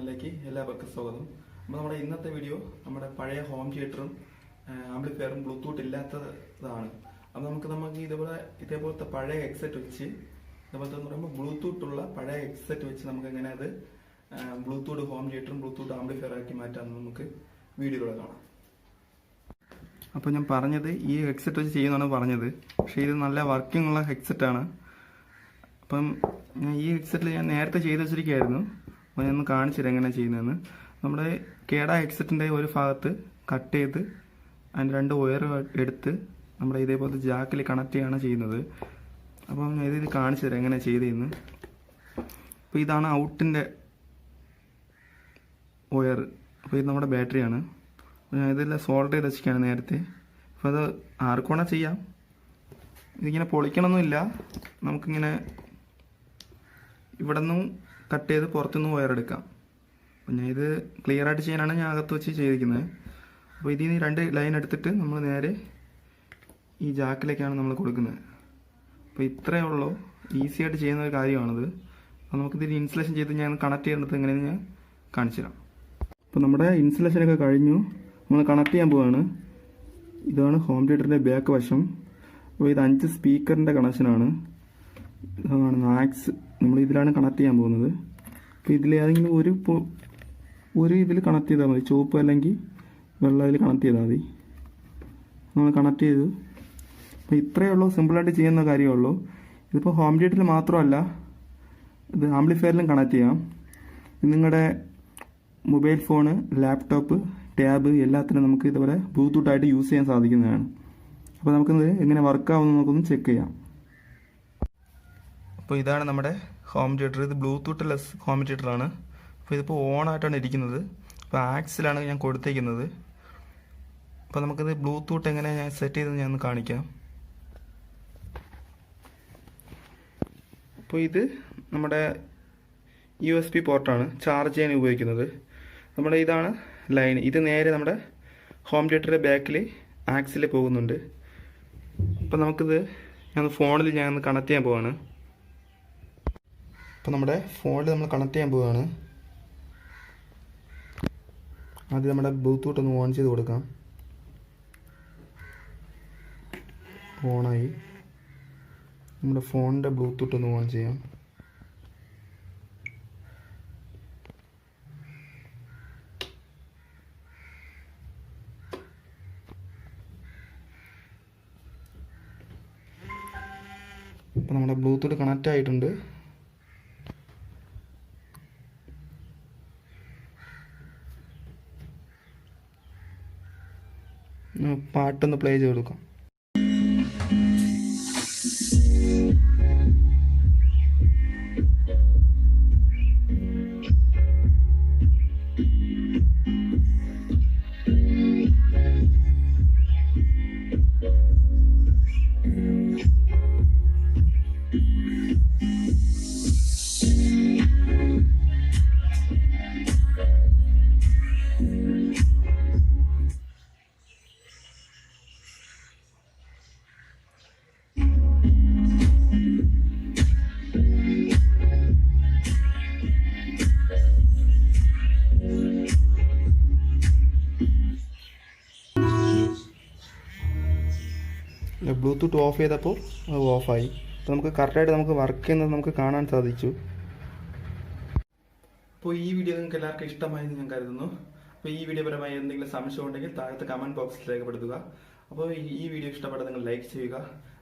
ചാനലിലേക്ക് എല്ലാവർക്കും സ്വാഗതം. അപ്പോൾ നമ്മുടെ ഇന്നത്തെ വീഡിയോ നമ്മുടെ പഴയ ഹോം തിയേറ്ററും ആംപ്ലിഫയറും ബ്ലൂടൂത്ത് ഇല്ലാത്തതാണ്. അപ്പോൾ നമുക്ക് ഇതേപോലത്തെ പഴയ ഹെഡ്സെറ്റ് വെച്ച് ഇതേപോലത്തെ എന്ന് പറയുമ്പോൾ ബ്ലൂടൂത്ത് ഉള്ള പഴയ ഹെഡ്സെറ്റ് വെച്ച് നമുക്ക് എങ്ങനെ അത് ബ്ലൂടൂത്ത് ഹോം തിയേറ്ററും ബ്ലൂടൂത്ത് ആംപ്ലിഫയർ ആക്കി മാറ്റാമെന്ന് നമുക്ക് വീഡിയോയിലൂടെ കാണാം. അപ്പോൾ ഞാൻ പറഞ്ഞത് ഈ ഹെഡ്സെറ്റ് വെച്ച് ചെയ്യുന്നതാണ് പറഞ്ഞത്. പക്ഷേ ഇത് നല്ല വർക്കിംഗ് ഉള്ള ഹെഡ്സെറ്റാണ്. അപ്പം ഈ ഹെഡ്സെറ്റിൽ ഞാൻ നേരത്തെ ചെയ്ത് വെച്ചിരിക്കുകയായിരുന്നു. അപ്പോൾ ഞാൻ ഒന്ന് കാണിച്ചു തരാം എങ്ങനെ ചെയ്യുന്നതെന്ന്. നമ്മുടെ കേടാ ഹെഡ്സെറ്റിൻ്റെ ഒരു ഭാഗത്ത് കട്ട് ചെയ്ത് അതിൻ്റെ 2 വയർ എടുത്ത് നമ്മുടെ ഇതേപോലത്തെ ജാക്കിൽ കണക്ട് ചെയ്യുകയാണ് ചെയ്യുന്നത്. അപ്പം ഞാൻ ഇത് കാണിച്ചു തരാം എങ്ങനെ ചെയ്തതെന്ന്. അപ്പോൾ ഇതാണ് ഔട്ടിൻ്റെ വയർ. അപ്പോൾ ഇത് നമ്മുടെ ബാറ്ററിയാണ്. ഞാൻ ഇതെല്ലാം സോൾഡർ ചെയ്ത് വെച്ചിരിക്കുകയാണ് നേരത്തെ. അപ്പോൾ അത് ആർക്കുവേണേൽ ചെയ്യാം. ഇതിങ്ങനെ പൊളിക്കണമൊന്നുമില്ല. നമുക്കിങ്ങനെ ഇവിടെ നിന്നും കട്ട് ചെയ്ത് പുറത്തുനിന്ന് വയറെടുക്കാം. അപ്പോൾ ഞാൻ ഇത് ക്ലിയർ ആയിട്ട് ചെയ്യാനാണ് ഞാൻ അകത്ത് വെച്ച് ചെയ്തിരിക്കുന്നത്. അപ്പോൾ ഇതിൽ നിന്ന് 2 ലൈൻ എടുത്തിട്ട് നമ്മൾ നേരെ ഈ ജാക്കിലേക്കാണ് നമ്മൾ കൊടുക്കുന്നത്. അപ്പോൾ ഇത്രയേ ഉള്ളൂ, ഈസി ആയിട്ട് ചെയ്യുന്ന ഒരു കാര്യമാണിത്. അപ്പോൾ നമുക്കിതിൽ ഇൻസ്റ്റലേഷൻ ചെയ്ത് ഞാൻ കണക്ട് ചെയ്യുന്നത് എങ്ങനെയെന്ന് ഞാൻ കാണിച്ചു തരാം. അപ്പോൾ നമ്മുടെ ഇൻസ്റ്റലേഷനൊക്കെ കഴിഞ്ഞു. നമ്മൾ കണക്ട് ചെയ്യാൻ പോവുകയാണ്. ഇതാണ് ഹോം തിയേറ്ററിൻ്റെ ബാക്ക് വശം. അപ്പോൾ ഇത് 5 സ്പീക്കറിൻ്റെ കണക്ഷനാണ്. ഇതാണ് മാക്സ്. നമ്മൾ ഇതിലാണ് കണക്ട് ചെയ്യാൻ പോകുന്നത്. അപ്പോൾ ഇതിൽ ഏതെങ്കിലും ഒരു ഇതിൽ കണക്ട് ചെയ്താൽ മതി. ചുവപ്പ് അല്ലെങ്കിൽ വെള്ള ഇതിൽ കണക്ട് ചെയ്താൽ മതി. നമ്മൾ കണക്ട് ചെയ്തു. അപ്പോൾ ഇത്രയേ ഉള്ളൂ, സിമ്പിളായിട്ട് ചെയ്യുന്ന കാര്യമേ ഉള്ളൂ. ഇതിപ്പോൾ ഹോം തിയേറ്ററിൽ മാത്രമല്ല, ഇത് ആംപ്ലിഫയറിലും കണക്ട് ചെയ്യാം. നിങ്ങളുടെ മൊബൈൽ ഫോണ്, ലാപ്ടോപ്പ്, ടാബ് എല്ലാത്തിനും നമുക്ക് ഇതുപോലെ ബ്ലൂടൂത്തായിട്ട് യൂസ് ചെയ്യാൻ സാധിക്കുന്നതാണ്. അപ്പോൾ നമുക്കിത് എങ്ങനെ വർക്കാവുമെന്ന് നമുക്കൊന്ന് ചെക്ക് ചെയ്യാം. അപ്പോൾ ഇതാണ് നമ്മുടെ ഹോം തിയേറ്റർ. ഇത് ബ്ലൂടൂത്ത് ലെസ് ഹോം തിയേറ്ററാണ്. അപ്പോൾ ഇതിപ്പോൾ ഓണായിട്ടാണ് ഇരിക്കുന്നത്. അപ്പോൾ ആക്സിലാണ് ഞാൻ കൊടുത്തേക്കുന്നത്. അപ്പോൾ നമുക്കിത് ബ്ലൂടൂത്ത് എങ്ങനെ ഞാൻ സെറ്റ് ചെയ്തെന്ന് ഞാൻ ഒന്ന് കാണിക്കാം. അപ്പോൾ ഇത് നമ്മുടെ USB പോർട്ടാണ് ചാർജ് ചെയ്യാൻ ഉപയോഗിക്കുന്നത്. നമ്മുടെ ഇതാണ് ലൈൻ. ഇത് നേരെ നമ്മുടെ ഹോം തിയേറ്ററിൻ്റെ ബാക്കിൽ ആക്സിൽ പോകുന്നുണ്ട്. അപ്പോൾ നമുക്കിത് ഫോണിൽ ഞാൻ കണക്ട് ചെയ്യാൻ പോവാണ്. അപ്പോൾ നമ്മുടെ ഫോണിൽ നമ്മൾ കണക്ട് ചെയ്യാൻ പോവുകയാണ്. ആദ്യം നമ്മുടെ ബ്ലൂടൂത്ത് ഒന്ന് ഓൺ ചെയ്ത് കൊടുക്കാം. ഓണായി. നമ്മുടെ ഫോണിൻ്റെ ബ്ലൂടൂത്ത് ഒന്ന് ഓൺ ചെയ്യാം. അപ്പോൾ നമ്മുടെ ബ്ലൂടൂത്ത് കണക്റ്റ് ആയിട്ടുണ്ട്. പാട്ടൊന്ന് പ്ലേ ചെയ്ത് കൊടുക്കാം. ബ്ലൂടൂത്ത് ഓഫ് ചെയ്തപ്പോൾ അത് ഓഫായി. അപ്പോൾ നമുക്ക് കറക്റ്റായിട്ട് നമുക്ക് വർക്ക് ചെയ്യുന്നത് നമുക്ക് കാണാൻ സാധിച്ചു. അപ്പോൾ ഈ വീഡിയോ നിങ്ങൾക്ക് എല്ലാവർക്കും ഇഷ്ടമായെന്ന് ഞാൻ കരുതുന്നു. അപ്പോൾ ഈ വീഡിയോ പരമായി എന്തെങ്കിലും സംശയം ഉണ്ടെങ്കിൽ താഴത്തെ കമൻറ്റ് ബോക്സിൽ രേഖപ്പെടുത്തുക. അപ്പോൾ ഈ വീഡിയോ ഇഷ്ടപ്പെട്ടാൽ നിങ്ങൾ ലൈക്ക് ചെയ്യുക.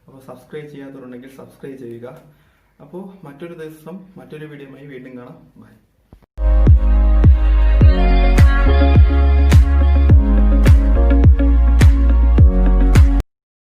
അപ്പോൾ സബ്സ്ക്രൈബ് ചെയ്യാത്തവരുണ്ടെങ്കിൽ സബ്സ്ക്രൈബ് ചെയ്യുക. അപ്പോൾ മറ്റൊരു ദിവസം മറ്റൊരു വീഡിയോയുമായി വീണ്ടും കാണാം. ബൈ.